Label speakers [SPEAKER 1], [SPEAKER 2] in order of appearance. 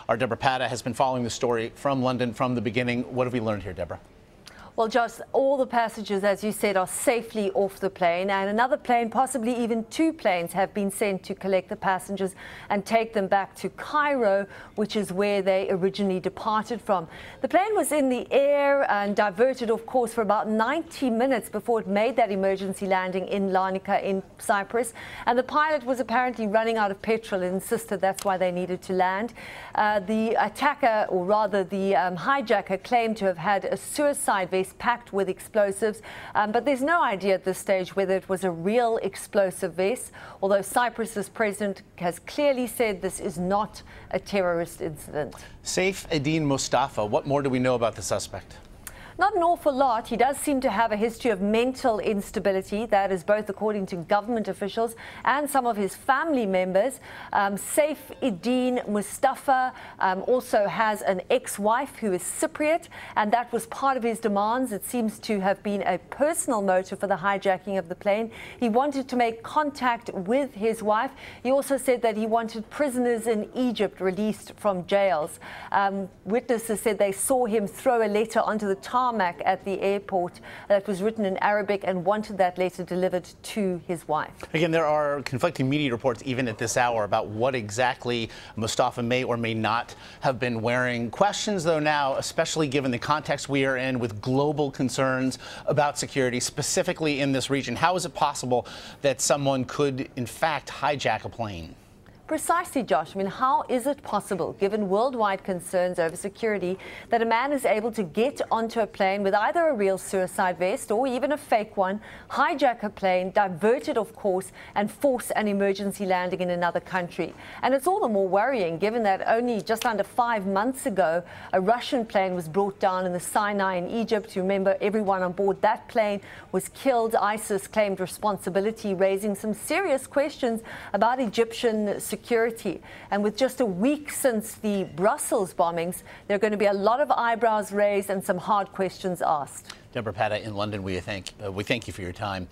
[SPEAKER 1] Our Debora Patta has been following the story from London from the beginning. What have we learned here, Debora?
[SPEAKER 2] Well, Josh, all the passengers, as you said, are safely off the plane, and another plane, possibly even two planes, have been sent to collect the passengers and take them back to Cairo, which is where they originally departed from. The plane was in the air and diverted, of course, for about 90 minutes before it made that emergency landing in Larnaca in Cyprus, and the pilot was apparently running out of petrol and insisted that's why they needed to land. The attacker, or rather the hijacker, claimed to have had a suicide vest packed with explosives, but there's no idea at this stage whether it was a real explosive vest, although Cyprus's president has clearly said this is not a terrorist incident.
[SPEAKER 1] Saif Eddin Mustafa, what more do we know about the suspect?
[SPEAKER 2] Not an awful lot. He does seem to have a history of mental instability. That is both according to government officials and some of his family members. Saif Eddin Mustafa also has an ex-wife who is Cypriot, and that was part of his demands. It seems to have been a personal motive for the hijacking of the plane. He wanted to make contact with his wife. He also said that he wanted prisoners in Egypt released from jails. Witnesses said they saw him throw a letter onto the tarmac at the airport that was written in Arabic and wanted that letter delivered to his wife.
[SPEAKER 1] Again, there are conflicting media reports even at this hour about what exactly Mustafa may or may not have been wearing. Questions, though, now, especially given the context we are in with global concerns about security, specifically in this region. How is it possible that someone could, in fact, hijack a plane?
[SPEAKER 2] Precisely, Josh. I mean, how is it possible, given worldwide concerns over security, that a man is able to get onto a plane with either a real suicide vest or even a fake one, hijack a plane, divert it off course, and force an emergency landing in another country? And it's all the more worrying, given that only just under 5 months ago, a Russian plane was brought down in the Sinai in Egypt. You remember, everyone on board that plane was killed. ISIS claimed responsibility, raising some serious questions about Egyptian security. And with just a week since the Brussels bombings, there are going to be a lot of eyebrows raised and some hard questions asked.
[SPEAKER 1] Debora Patta in London, we thank you for your time.